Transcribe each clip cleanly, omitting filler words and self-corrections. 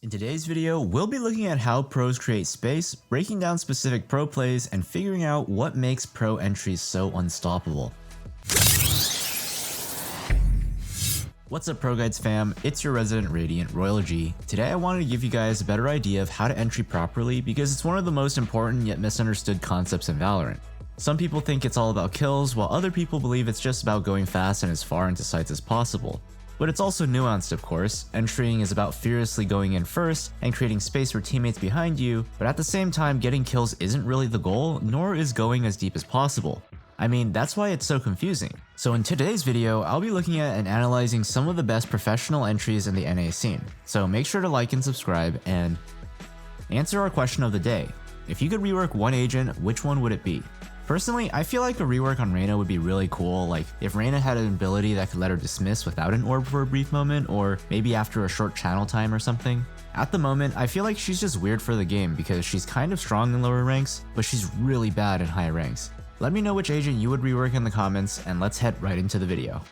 In today's video, we'll be looking at how pros create space, breaking down specific pro plays, and figuring out what makes pro entries so unstoppable. What's up ProGuides fam, it's your resident Radiant, Royal G. Today I wanted to give you guys a better idea of how to entry properly because it's one of the most important yet misunderstood concepts in Valorant. Some people think it's all about kills, while other people believe it's just about going fast and as far into sites as possible. But it's also nuanced, of course. Entrying is about fearlessly going in first and creating space for teammates behind you, but at the same time getting kills isn't really the goal, nor is going as deep as possible. I mean, that's why it's so confusing. So in today's video, I'll be looking at and analyzing some of the best professional entries in the NA scene. So make sure to like and subscribe and answer our question of the day. If you could rework one agent, which one would it be? Personally, I feel like a rework on Reyna would be really cool, like if Reyna had an ability that could let her dismiss without an orb for a brief moment, or maybe after a short channel time or something. At the moment, I feel like she's just weird for the game because she's kind of strong in lower ranks, but she's really bad in higher ranks. Let me know which agent you would rework in the comments, and let's head right into the video.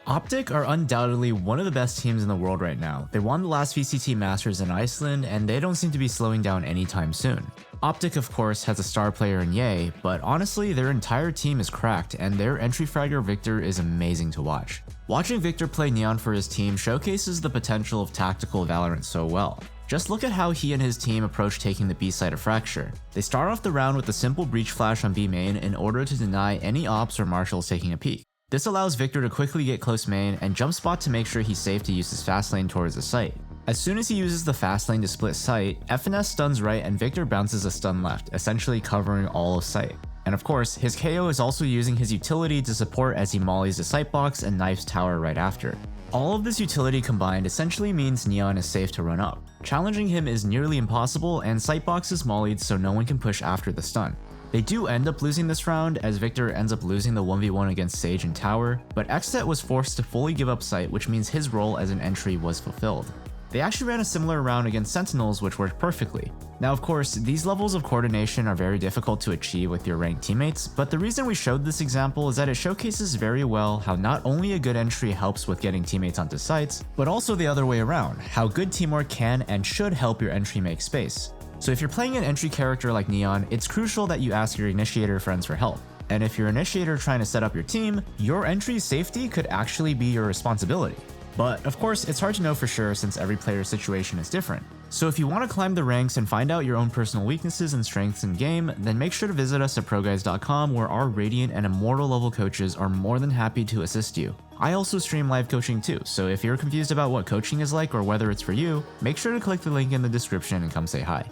OPTIC are undoubtedly one of the best teams in the world right now. They won the last VCT Masters in Iceland, and they don't seem to be slowing down anytime soon. OPTIC of course has a star player in Ye, but honestly their entire team is cracked and their entry fragger Victor is amazing to watch. Watching Victor play Neon for his team showcases the potential of tactical Valorant so well. Just look at how he and his team approach taking the B side of Fracture. They start off the round with a simple breach flash on B main in order to deny any ops or marshals taking a peek. This allows Victor to quickly get close main and jump spot to make sure he's safe to use his fast lane towards the site. As soon as he uses the fast lane to split sight, FNS stuns right and Victor bounces a stun left, essentially covering all of sight. And of course, his KO is also using his utility to support as he mollies the sight box and knifes tower right after. All of this utility combined essentially means Neon is safe to run up. Challenging him is nearly impossible and sight box is mollied so no one can push after the stun. They do end up losing this round as Victor ends up losing the 1v1 against Sage and Tower, but XSET was forced to fully give up sight, which means his role as an entry was fulfilled. They actually ran a similar round against Sentinels, which worked perfectly. Now of course, these levels of coordination are very difficult to achieve with your ranked teammates, but the reason we showed this example is that it showcases very well how not only a good entry helps with getting teammates onto sites, but also the other way around, how good teamwork can and should help your entry make space. So if you're playing an entry character like Neon, it's crucial that you ask your initiator friends for help. And if your initiator trying to set up your team, your entry's safety could actually be your responsibility. But of course, it's hard to know for sure since every player's situation is different. So if you want to climb the ranks and find out your own personal weaknesses and strengths in game, then make sure to visit us at ProGuides.com where our Radiant and Immortal level coaches are more than happy to assist you. I also stream live coaching too, so if you're confused about what coaching is like or whether it's for you, make sure to click the link in the description and come say hi.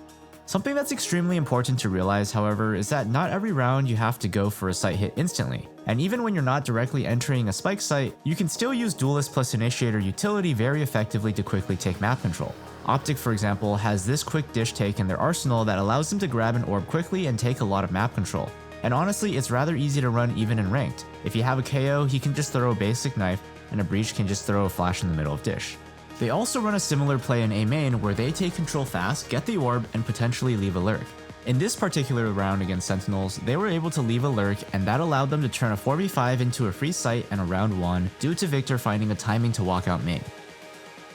Something that's extremely important to realize, however, is that not every round you have to go for a site hit instantly. And even when you're not directly entering a spike site, you can still use Duelist plus Initiator utility very effectively to quickly take map control. OPTIC, for example, has this quick dish take in their arsenal that allows them to grab an orb quickly and take a lot of map control. And honestly, it's rather easy to run even in ranked. If you have a KO, he can just throw a basic knife, and a breach can just throw a flash in the middle of dish. They also run a similar play in A main where they take control fast, get the orb, and potentially leave a lurk. In this particular round against Sentinels, they were able to leave a lurk and that allowed them to turn a 4v5 into a free sight and a round 1 due to Victor finding a timing to walk out main.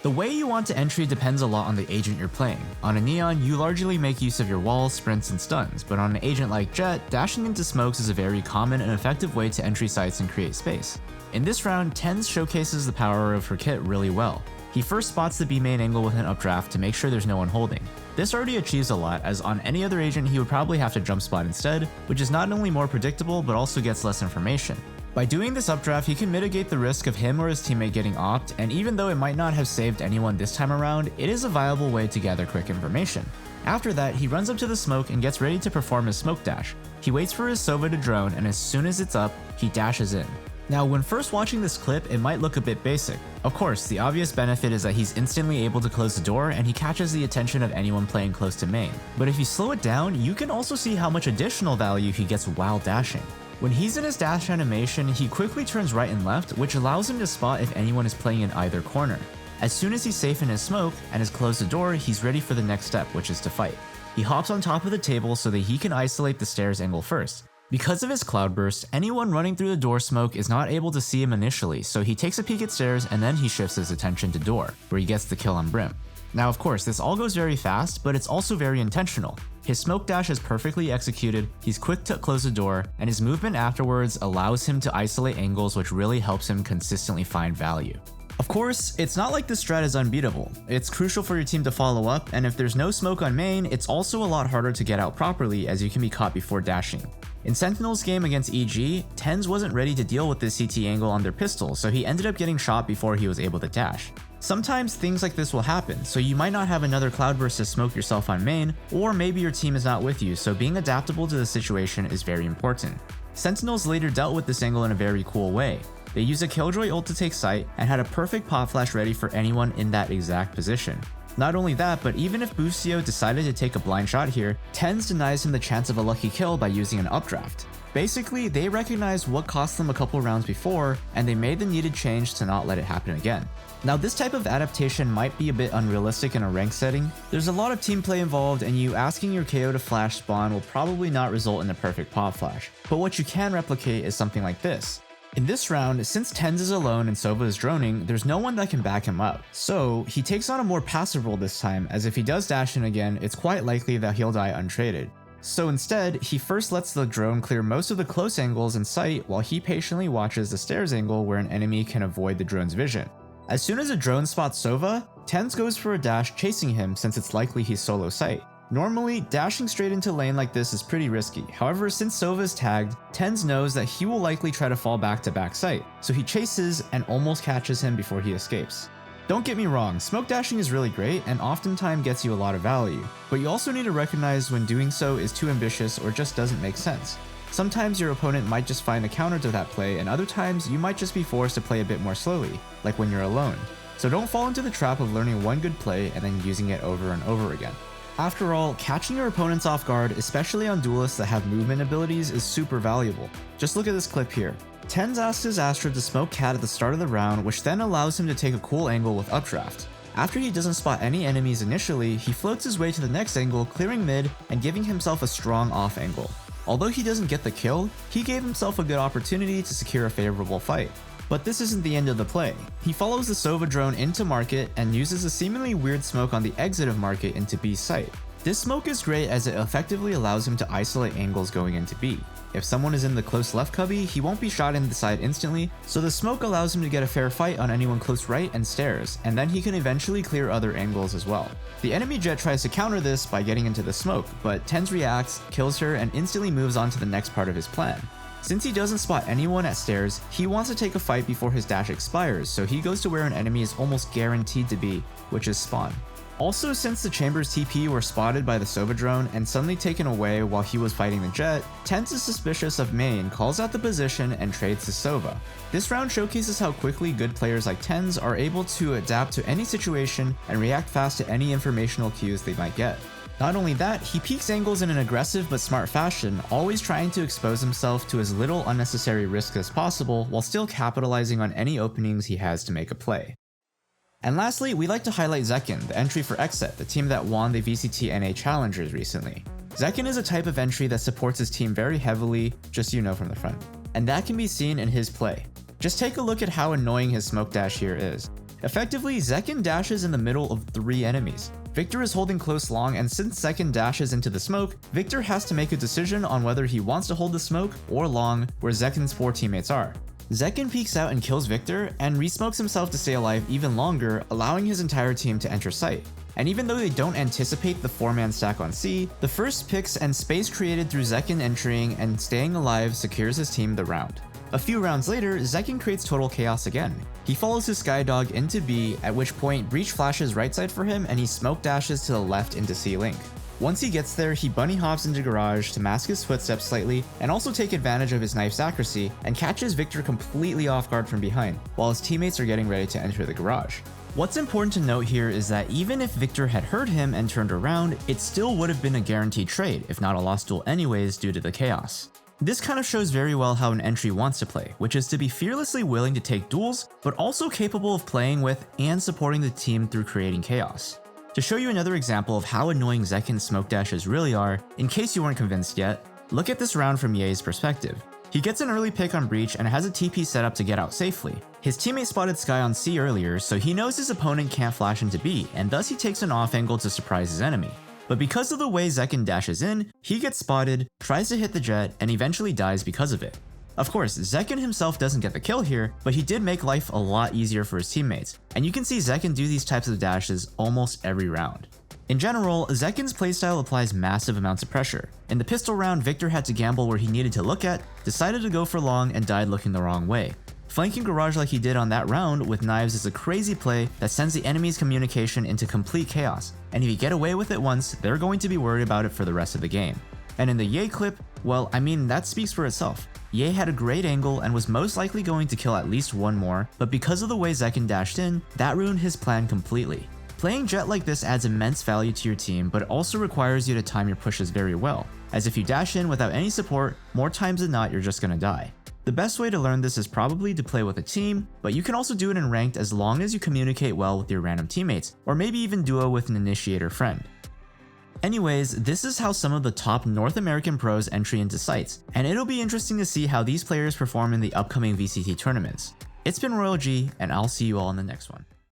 The way you want to entry depends a lot on the agent you're playing. On a Neon, you largely make use of your walls, sprints, and stuns, but on an agent like Jett, dashing into smokes is a very common and effective way to entry sites and create space. In this round, TENZ showcases the power of her kit really well. He first spots the B main angle with an updraft to make sure there's no one holding. This already achieves a lot, as on any other agent he would probably have to jump spot instead, which is not only more predictable but also gets less information. By doing this updraft, he can mitigate the risk of him or his teammate getting opt, and even though it might not have saved anyone this time around, it is a viable way to gather quick information. After that, he runs up to the smoke and gets ready to perform his smoke dash. He waits for his Sova to drone, and as soon as it's up, he dashes in. Now, when first watching this clip, it might look a bit basic. Of course, the obvious benefit is that he's instantly able to close the door and he catches the attention of anyone playing close to main. But if you slow it down, you can also see how much additional value he gets while dashing. When he's in his dash animation, he quickly turns right and left, which allows him to spot if anyone is playing in either corner. As soon as he's safe in his smoke and has closed the door, he's ready for the next step, which is to fight. He hops on top of the table so that he can isolate the stairs angle first. Because of his cloudburst, anyone running through the door smoke is not able to see him initially, so he takes a peek at stairs and then he shifts his attention to door, where he gets the kill on Brim. Now of course, this all goes very fast, but it's also very intentional. His smoke dash is perfectly executed, he's quick to close the door, and his movement afterwards allows him to isolate angles, which really helps him consistently find value. Of course, it's not like this strat is unbeatable. It's crucial for your team to follow up, and if there's no smoke on main, it's also a lot harder to get out properly as you can be caught before dashing. In Sentinel's game against EG, TENZ wasn't ready to deal with this CT angle on their pistol, so he ended up getting shot before he was able to dash. Sometimes things like this will happen, so you might not have another cloudburst to smoke yourself on main, or maybe your team is not with you, so being adaptable to the situation is very important. Sentinels later dealt with this angle in a very cool way. They used a Killjoy ult to take sight and had a perfect pop flash ready for anyone in that exact position. Not only that, but even if Boostio decided to take a blind shot here, TENZ denies him the chance of a lucky kill by using an updraft. Basically, they recognized what cost them a couple rounds before, and they made the needed change to not let it happen again. Now this type of adaptation might be a bit unrealistic in a ranked setting. There's a lot of team play involved, and you asking your KO to flash spawn will probably not result in a perfect pop flash. But what you can replicate is something like this. In this round, since TENZ is alone and Sova is droning, there's no one that can back him up. So he takes on a more passive role this time, as if he does dash in again, it's quite likely that he'll die untraded. So instead, he first lets the drone clear most of the close angles in sight while he patiently watches the stairs angle where an enemy can avoid the drone's vision. As soon as a drone spots Sova, TENZ goes for a dash chasing him since it's likely he's solo sight. Normally, dashing straight into lane like this is pretty risky. However, since Sova is tagged, TENZ knows that he will likely try to fall back to back sight, so he chases and almost catches him before he escapes. Don't get me wrong, smoke dashing is really great and oftentimes gets you a lot of value, but you also need to recognize when doing so is too ambitious or just doesn't make sense. Sometimes your opponent might just find a counter to that play, and other times you might just be forced to play a bit more slowly, like when you're alone. So don't fall into the trap of learning one good play and then using it over and over again. After all, catching your opponents off guard, especially on duelists that have movement abilities, is super valuable. Just look at this clip here. TENZ asks his Astra to smoke Cat at the start of the round, which then allows him to take a cool angle with updraft. After he doesn't spot any enemies initially, he floats his way to the next angle, clearing mid and giving himself a strong off angle. Although he doesn't get the kill, he gave himself a good opportunity to secure a favorable fight. But this isn't the end of the play. He follows the Sova drone into market and uses a seemingly weird smoke on the exit of market into B's site. This smoke is great as it effectively allows him to isolate angles going into B. If someone is in the close left cubby, he won't be shot in the side instantly, so the smoke allows him to get a fair fight on anyone close right and stairs, and then he can eventually clear other angles as well. The enemy jet tries to counter this by getting into the smoke, but TENZ reacts, kills her, and instantly moves on to the next part of his plan. Since he doesn't spot anyone at stairs, he wants to take a fight before his dash expires, so he goes to where an enemy is almost guaranteed to be, which is spawn. Also, since the chambers TP were spotted by the Sova drone and suddenly taken away while he was fighting the jet, TENZ is suspicious of main, calls out the position, and trades to Sova. This round showcases how quickly good players like TENZ are able to adapt to any situation and react fast to any informational cues they might get. Not only that, he peeks angles in an aggressive but smart fashion, always trying to expose himself to as little unnecessary risk as possible while still capitalizing on any openings he has to make a play. And lastly, we'd like to highlight ZEKKEN, the entry for XSET, the team that won the VCT NA Challengers recently. ZEKKEN is a type of entry that supports his team very heavily, just so you know from the front. And that can be seen in his play. Just take a look at how annoying his smoke dash here is. Effectively, ZEKKEN dashes in the middle of 3 enemies. Victor is holding close long, and since ZEKKEN dashes into the smoke, Victor has to make a decision on whether he wants to hold the smoke or long where ZEKKEN's 4 teammates are. ZEKKEN peeks out and kills Victor, and resmokes himself to stay alive even longer, allowing his entire team to enter sight. And even though they don't anticipate the 4-man stack on C, the first picks and space created through ZEKKEN entering and staying alive secures his team the round. A few rounds later, ZEKKEN creates total chaos again. He follows his Skydog into B, at which point Breach flashes right side for him and he smoke dashes to the left into C Link. Once he gets there, he bunny hops into garage to mask his footsteps slightly and also take advantage of his knife's accuracy and catches Victor completely off guard from behind, while his teammates are getting ready to enter the garage. What's important to note here is that even if Victor had heard him and turned around, it still would have been a guaranteed trade, if not a lost duel anyways due to the chaos. This kind of shows very well how an entry wants to play, which is to be fearlessly willing to take duels, but also capable of playing with and supporting the team through creating chaos. To show you another example of how annoying ZEKKEN's smoke dashes really are, in case you weren't convinced yet, look at this round from Ye's perspective. He gets an early pick on Breach and has a TP set up to get out safely. His teammate spotted Skye on C earlier, so he knows his opponent can't flash into B, and thus he takes an off angle to surprise his enemy. But because of the way ZEKKEN dashes in, he gets spotted, tries to hit the jet, and eventually dies because of it. Of course, ZEKKEN himself doesn't get the kill here, but he did make life a lot easier for his teammates, and you can see ZEKKEN do these types of dashes almost every round. In general, ZEKKEN's playstyle applies massive amounts of pressure. In the pistol round, Victor had to gamble where he needed to look at, decided to go for long, and died looking the wrong way. Flanking Garage like he did on that round with knives is a crazy play that sends the enemy's communication into complete chaos, and if you get away with it once, they're going to be worried about it for the rest of the game. And in the Ye clip, well, I mean, that speaks for itself. Ye had a great angle and was most likely going to kill at least one more, but because of the way ZEKKEN dashed in, that ruined his plan completely. Playing Jet like this adds immense value to your team, but it also requires you to time your pushes very well, as if you dash in without any support, more times than not you're just gonna die. The best way to learn this is probably to play with a team, but you can also do it in ranked as long as you communicate well with your random teammates, or maybe even duo with an initiator friend. Anyways, this is how some of the top North American pros entry into sites, and it'll be interesting to see how these players perform in the upcoming VCT tournaments. It's been Royal G, and I'll see you all in the next one.